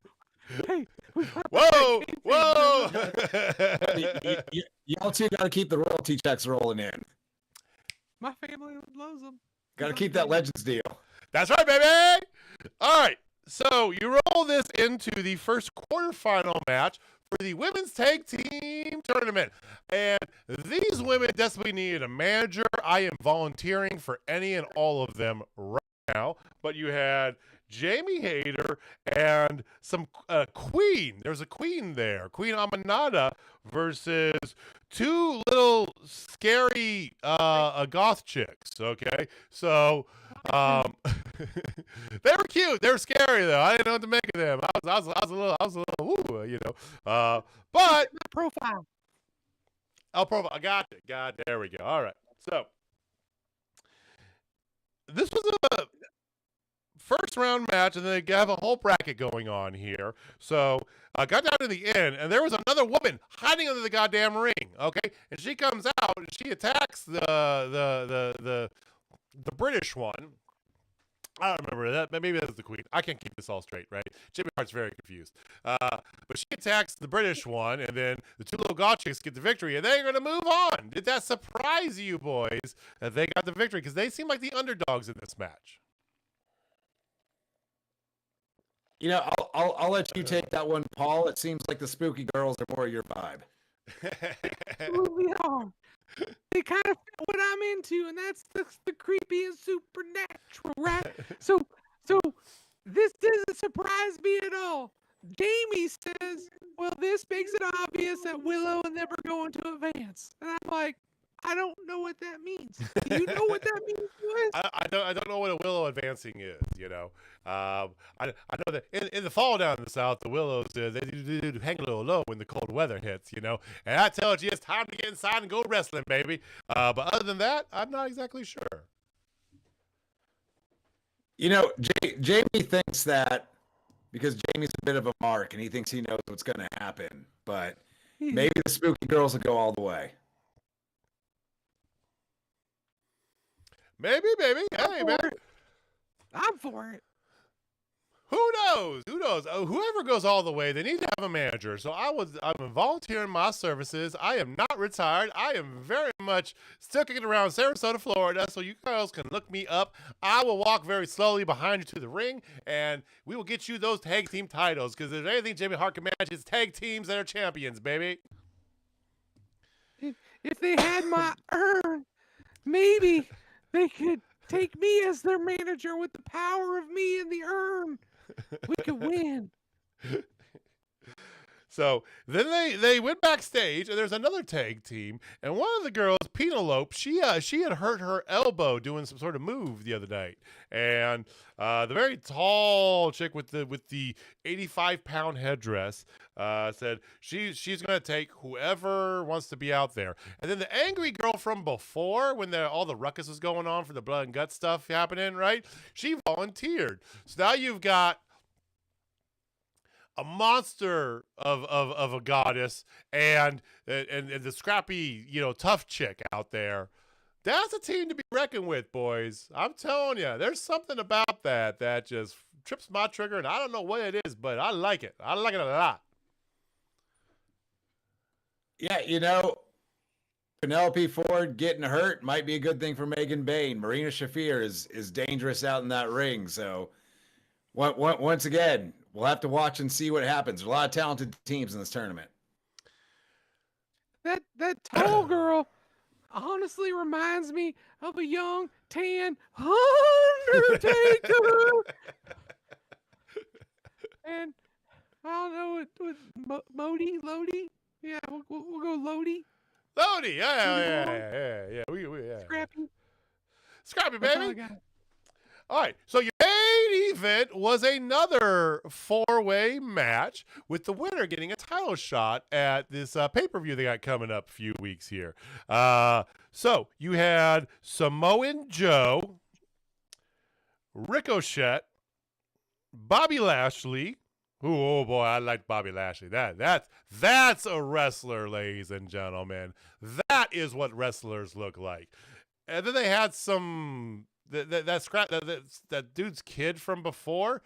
Hey, whoa! Y'all two got to keep the royalty checks rolling in. My family loves them. Got to keep that Legends deal. That's right, baby. All right. So you roll this into the first quarterfinal match for the women's tag team tournament. And these women desperately needed a manager. I am volunteering for any and all of them right now. But you had Jamie Hayter and some queen. There's a queen there. Queen Amanada versus two little scary goth chicks. Okay. So they were cute. They were scary though. I didn't know what to make of them. I was a little woo, but profile. Oh, profile. I got it. There we go. All right. So this was a first round match, and they have a whole bracket going on here. So I got down to the end, and there was another woman hiding under the goddamn ring. Okay, and she comes out and she attacks the British one. I don't remember that, but maybe that's the queen. I can't keep this all straight, right? Jimmy Hart's very confused. But she attacks the British one, and then the two little goth chicks get the victory, and they're going to move on. Did that surprise you, boys, that they got the victory? Because they seem like the underdogs in this match. I'll let you take that one, Paul. It seems like the spooky girls are more your vibe. Absolutely are. They kind of fit what I'm into, and that's the creepy and supernatural, right? So this doesn't surprise me at all. Jamie says, well, this makes it obvious that Willow and them are going to advance. And I'm like, I don't know advance. Do you know what that means, boys? I don't know what a willow advancing is. I know that in the fall down in the south, the willows they do hang a little low when the cold weather hits. And that tells you it's time to get inside and go wrestling, baby. But other than that, I'm not exactly sure. Jamie thinks that because Jamie's a bit of a mark and he thinks he knows what's going to happen, but maybe the spooky girls will go all the way. Maybe. Hey, man. I'm for it. Who knows? Whoever goes all the way, they need to have a manager. So I'm volunteering my services. I am not retired. I am very much still kicking around Sarasota, Florida. So you girls can look me up. I will walk very slowly behind you to the ring, and we will get you those tag team titles. Because if there's anything Jimmy Hart can manage, it's tag teams that are champions, baby. If they had my urn, maybe they could take me as their manager with the power of me in the urn. We could win. So then they went backstage, and there's another tag team, and one of the girls, Penelope, she had hurt her elbow doing some sort of move the other night, and the very tall chick with the 85-pound headdress said she's going to take whoever wants to be out there. And then the angry girl from before, when all the ruckus was going on for the blood and guts stuff happening, right? She volunteered. So now you've got a monster of a goddess and the scrappy, tough chick out there. That's a team to be reckoned with, boys. I'm telling you, there's something about that just trips my trigger, and I don't know what it is, but I like it. I like it a lot. Yeah, Penelope Ford getting hurt might be a good thing for Megan Bain. Marina Shafir is dangerous out in that ring. So once again, we'll have to watch and see what happens. There's a lot of talented teams in this tournament. That tall girl honestly reminds me of a young, tan Undertaker. And I don't know what Lodi? Yeah, we'll go Lodi. Lodi, yeah. Scrappy, baby. All right, so your main event was another 4-way match with the winner getting a title shot at this pay-per-view they got coming up a few weeks here. So you had Samoan Joe, Ricochet, Bobby Lashley. Oh boy, I like Bobby Lashley. That's a wrestler, ladies and gentlemen. That is what wrestlers look like. And then they had some that dude's kid from before.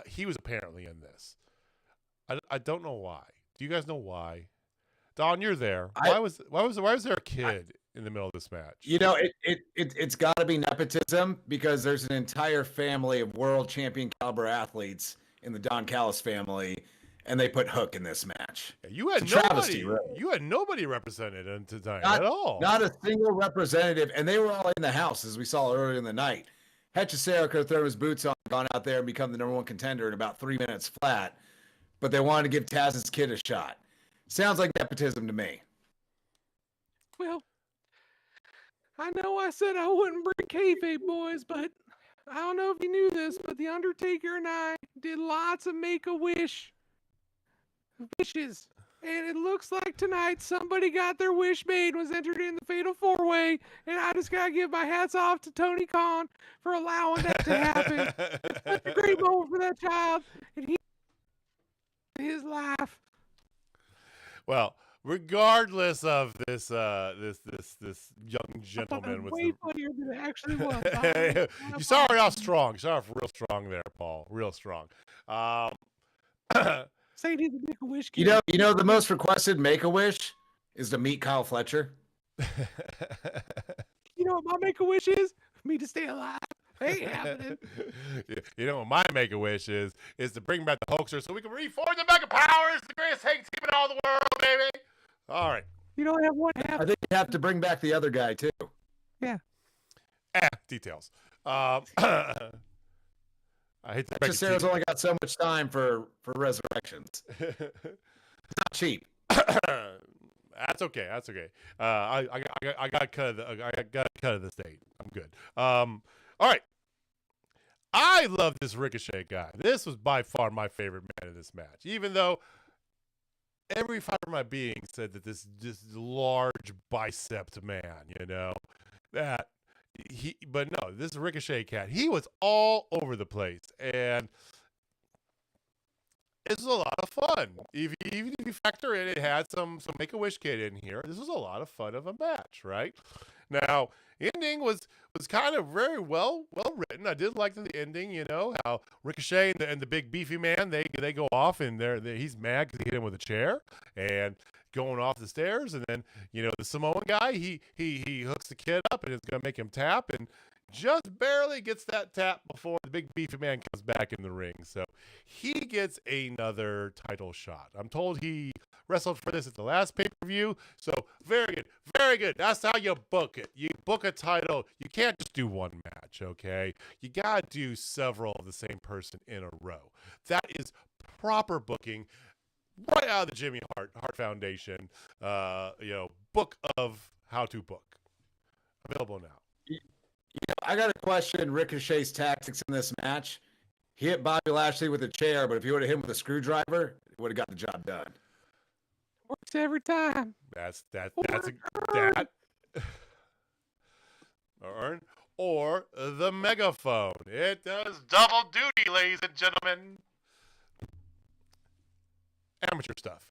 He was apparently in this. I don't know why. Do you guys know why? Don, you're there. Why was there a kid in the middle of this match? It's got to be nepotism because there's an entire family of world champion caliber athletes in the Don Callis family, and they put Hook in this match. You had nobody. Travesty, really. You had nobody represented in tonight at all. Not a single representative, and they were all in the house as we saw earlier in the night. Hechicero could have thrown his boots on, gone out there, and become the #1 contender in about 3 minutes flat, but they wanted to give Taz's kid a shot. Sounds like nepotism to me. Well, I know I said I wouldn't bring kayfabe, boys, but I don't know if you knew this, but The Undertaker and I did lots of Make-A-Wish wishes. And it looks like tonight somebody got their wish made, was entered in the Fatal 4-Way, and I just got to give my hats off to Tony Khan for allowing that to happen. It's such a great moment for that child, and his life. Well, regardless of this young gentleman with way funnier than it actually was. You saw her off strong. You saw her real strong there, Paul. Real strong. Saying he's a Make-A-Wish kid. You know the most requested Make-A-Wish is to meet Kyle Fletcher. You know what my Make-A-Wish is? For me to stay alive. Ain't happening. You know what my Make-A-Wish is to bring back the hoaxer so we can reform the Mega Powers, the greatest tag team in all the world, baby. All right. You don't have one half. I think you have to bring back the other guy too. Yeah. Details. I hate to Sarah's only got so much time for resurrections. It's not cheap. That's okay. I got to cut cut of this date. I'm good. All right. I love this Ricochet guy. This was by far my favorite man in this match, even though every fiber of my being said that this large biceps man, that but no, this Ricochet cat, he was all over the place, and this was a lot of fun. Even if you factor in, it had some Make-A-Wish kid in here. This was a lot of fun of a match, right? Now, ending was kind of very well written. I did like the ending, how Ricochet and the big beefy man, they go off, and he's mad because he hit him with a chair and going off the stairs, and then the Samoan guy, he hooks the kid up, and it's gonna make him tap, and just barely gets that tap before the big beefy man comes back in the ring. So he gets another title shot. I'm told he wrestled for this at the last pay-per-view. So very good. Very good. That's how you book it. You book a title. You can't just do one match, okay? You got to do several of the same person in a row. That is proper booking right out of the Jimmy Hart Foundation, book of how to book. Available now. I got to question Ricochet's tactics in this match. He hit Bobby Lashley with a chair, but if he would have hit him with a screwdriver, he would have got the job done. Works every time. Or the megaphone. It does double duty, ladies and gentlemen. Amateur stuff,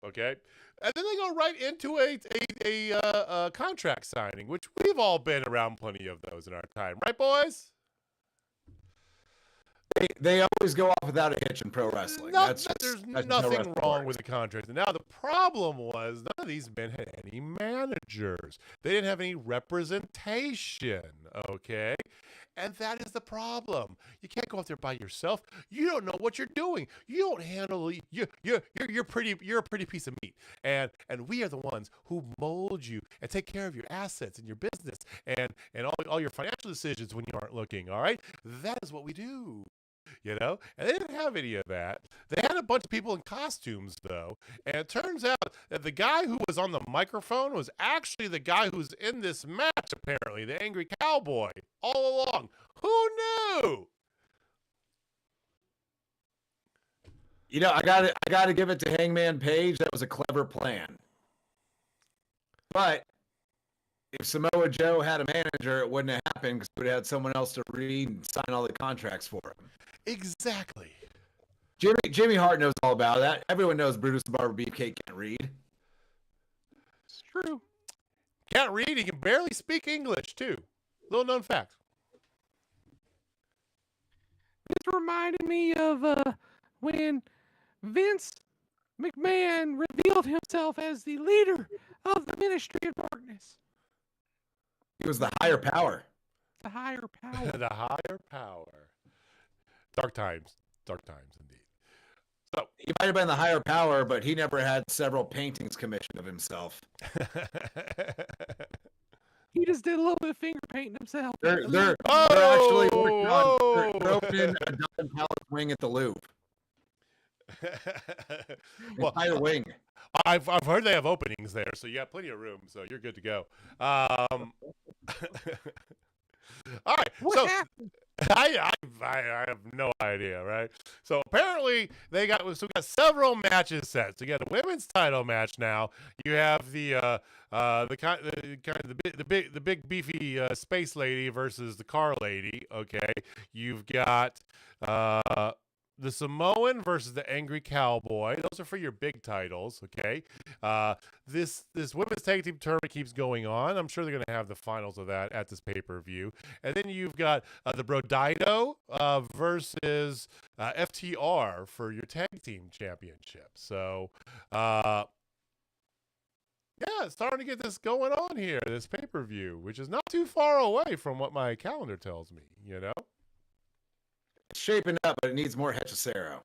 okay? And then they go right into a contract signing, which we've all been around plenty of those in our time. Right, boys? They always go off without a hitch in pro wrestling. There's nothing wrong with the contract. Now, the problem was none of these men had any managers. They didn't have any representation, okay? And that is the problem. You can't go out there by yourself. You don't know what you're doing. You don't handle. You're a pretty piece of meat. And we are the ones who mold you and take care of your assets and your business and all your financial decisions when you aren't looking. All right, that is what we do. And they didn't have any of that. They had a bunch of people in costumes, though. And it turns out that the guy who was on the microphone was actually the guy who's in this match, apparently, the Angry Cowboy, all along. Who knew? I got to give it to Hangman Page. That was a clever plan. But if Samoa Joe had a manager, it wouldn't have happened because he would have had someone else to read and sign all the contracts for him. Exactly. Jimmy Hart knows all about that. Everyone knows Brutus the Barber Beefcake can't read. It's true. Can't read. He can barely speak English, too. Little known fact. This reminded me of when Vince McMahon revealed himself as the leader of the Ministry of Darkness. He was the higher power. The higher power. The higher power. Dark times indeed. So he might have been the higher power, but he never had several paintings commissioned of himself. He just did a little bit of finger painting himself. They're actually working on opening a Don Callis wing at the Louvre. Entire wing. I've heard they have openings there, so you got plenty of room, so you're good to go. All right. What happened? I have no idea, right? So apparently we got several matches set. So you got a women's title match now. You have the big beefy space lady versus the car lady. Okay, you've got the Samoan versus the Angry Cowboy. Those are for your big titles, okay? This women's tag team tournament keeps going on. I'm sure they're going to have the finals of that at this pay-per-view. And then you've got the Brodido versus FTR for your tag team championship. So, yeah, it's starting to get this going on here, this pay-per-view, which is not too far away from what my calendar tells me, It's shaping up, but it needs more Hechicero.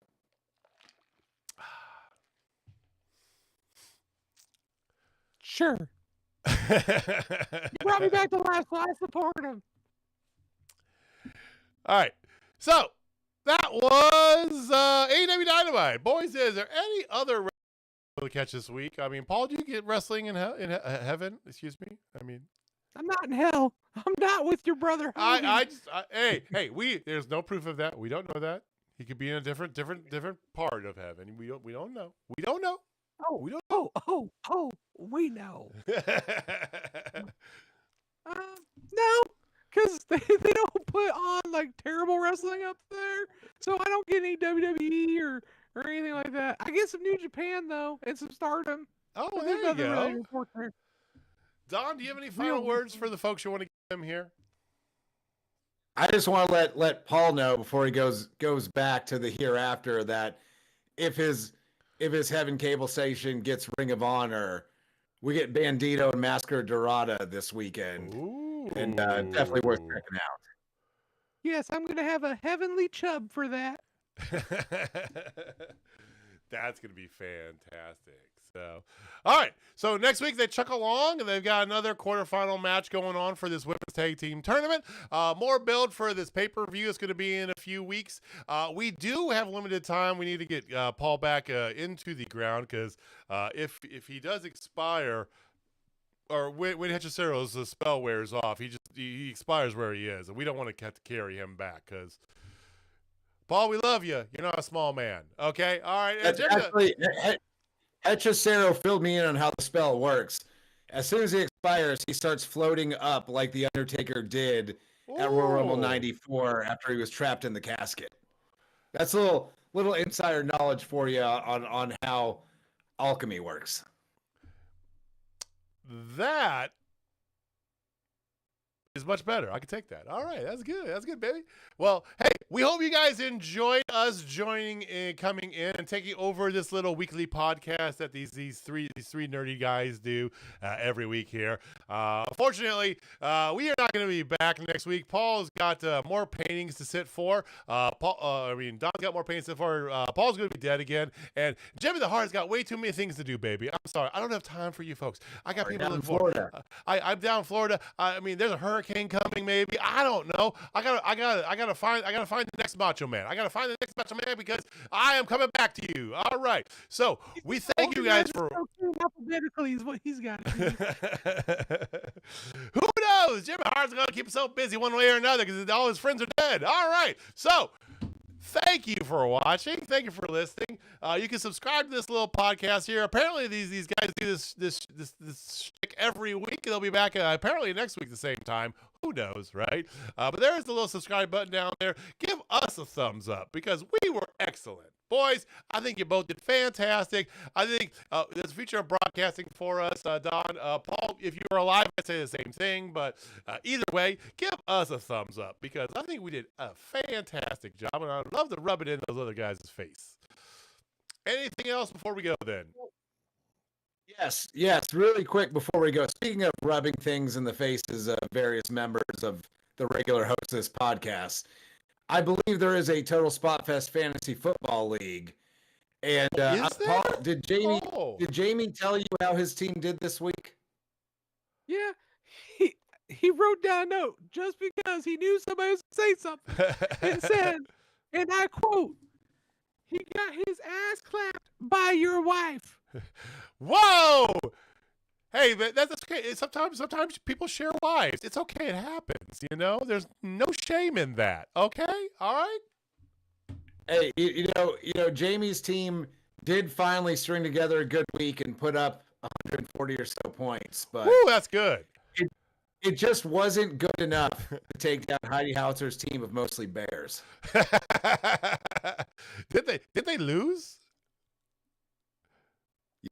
Sure. You brought me back to life, so I support him. All right. So, that was AEW Dynamite. Boys, is there any other to catch this week? I mean, Paul, do you get wrestling in heaven? Excuse me? I mean... I'm not in hell. I'm not with your brother. Hogan. There's no proof of that. We don't know that. He could be in a different part of heaven. We don't know. We don't know. Oh, We don't we know. No, because they don't put on like terrible wrestling up there, so I don't get any WWE or anything like that. I get some New Japan though and some Stardom. Oh, So there you nothing really to go. report there. Don, do you have any final words for the folks you want to give them here? I just want to let Paul know before he goes back to the hereafter that if his Heaven cable station gets Ring of Honor, we get Bandito and Masker Dorada this weekend. Ooh. And definitely worth checking out. Yes, I'm gonna have a heavenly chub for that. That's going to be fantastic. So, all right. So next week they chuck along and they've got another quarterfinal match going on for this women's tag team tournament. More build for this pay-per-view is going to be in a few weeks. We do have limited time. We need to get Paul back into the ground because if he does expire, or when Hechicero's spell wears off, he expires where he is, and we don't want to have to carry him back because. Paul, we love you. You're not a small man. Okay? All right. Actually, Hechicero filled me in on how the spell works. As soon as he expires, he starts floating up like The Undertaker did at Royal Rumble 94 after he was trapped in the casket. That's a little insider knowledge for you on how alchemy works. That is much better. I can take that. All right, that's good. That's good, baby. Well, hey, we hope you guys enjoyed us coming in and taking over this little weekly podcast that these three nerdy guys do every week here. Fortunately, we are not going to be back next week. Paul's got more paintings to sit for. Don's got more paintings to sit for. Paul's going to be dead again, and Jimmy the Hart's got way too many things to do, baby. I'm sorry, I don't have time for you folks. I got people in Florida. I'm down in Florida. There's a hurricane coming, maybe. I don't know. I gotta find the next Macho Man. I gotta find the next Macho Man because I am coming back to you. All right. So we thank you guys for. Alphabetically is what he's got. Who knows? Jimmy Hart's gonna keep himself busy one way or another because all his friends are dead. All right. So. Thank you for watching. Thank you for listening. You can subscribe to this little podcast here. Apparently, these guys do this shtick every week. They'll be back apparently next week at the same time. Who knows, right? But there's the little subscribe button down there. Give us a thumbs up because we were excellent. Boys, I think you both did fantastic. I think there's a future of broadcasting for us. Don, Paul, if you were alive, I'd say the same thing. But either way, give us a thumbs up because I think we did a fantastic job. And I'd love to rub it in those other guys' face. Anything else before we go then? Yes. Really quick before we go. Speaking of rubbing things in the faces of various members of the regular hosts of this podcast, I believe there is a Total Spotfest Fantasy Football League. And Paul, did Jamie tell you how his team did this week? Yeah, he wrote down a note just because he knew somebody was going to say something. It said, and I quote, "He got his ass clapped by your wife." Whoa! Hey, that's okay. Sometimes people share wives. It's okay. It happens. There's no shame in that. Okay, all right. Hey, you know, Jamie's team did finally string together a good week and put up 140 or so points, but that's good. It just wasn't good enough to take down Heidi Hauser's team of mostly bears. Did they lose?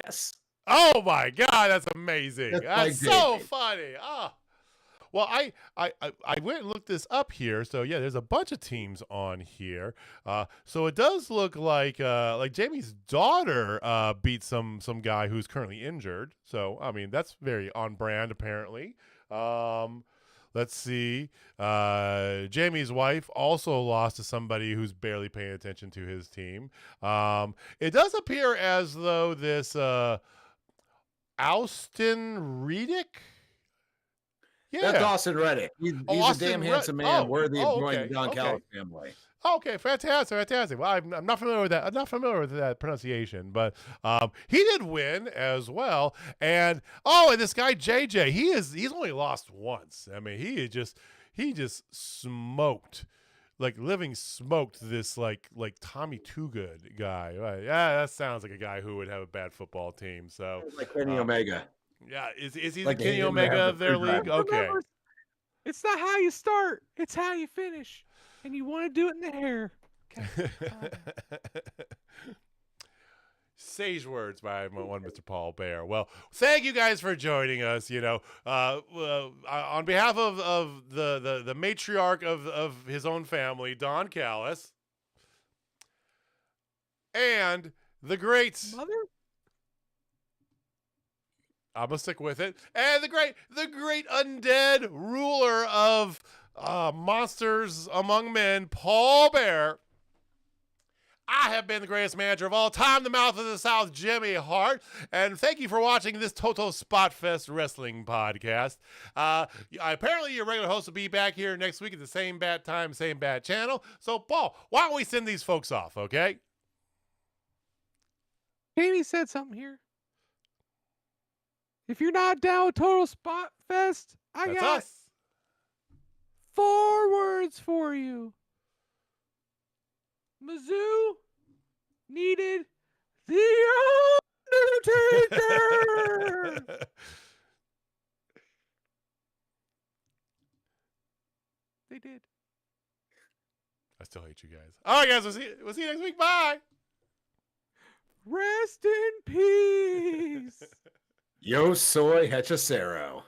Yes. Oh my God, that's amazing. That's so funny. Well, I went and looked this up here. So yeah, there's a bunch of teams on here. So it does look like Jamie's daughter beat some guy who's currently injured. So I mean that's very on brand apparently. Let's see. Jamie's wife also lost to somebody who's barely paying attention to his team. It does appear as though this Austin Reddick. Yeah, that's Austin Reddick. He's a damn handsome man, worthy of joining the Don Callis family. Okay, fantastic. Well, I'm not familiar with that. I'm not familiar with that pronunciation, but he did win as well. And this guy JJ, he's only lost once. I mean, he just smoked, like living smoked this like Tommy Too Good guy. Right? Yeah, that sounds like a guy who would have a bad football team. So Like Kenny Omega. yeah, is he Like the Kenny him to Omega have of the their free league? drive. Okay. Remember, it's not how you start, it's how you finish. And you want to do it in the hair. Okay. Sage words by one Mr. Paul Bear. Well, thank you guys for joining us. On behalf of the matriarch of his own family, Don Callis, and the great Mother? I'm gonna stick with it, and the great undead ruler of monsters among men, Paul Bear. I have been the greatest manager of all time, the mouth of the South, Jimmy Hart, and thank you for watching this Total Spotfest Wrestling podcast. Apparently, your regular host will be back here next week at the same bat time, same bat channel. So, Paul, why don't we send these folks off, okay? Katie said something here. If you're not down with Total Spot Fest, I That's got us. 4 words for you. Mizzou needed the Undertaker. They did. I still hate you guys. All right, guys. We'll see you next week. Bye. Rest in peace. Yo soy hechicero.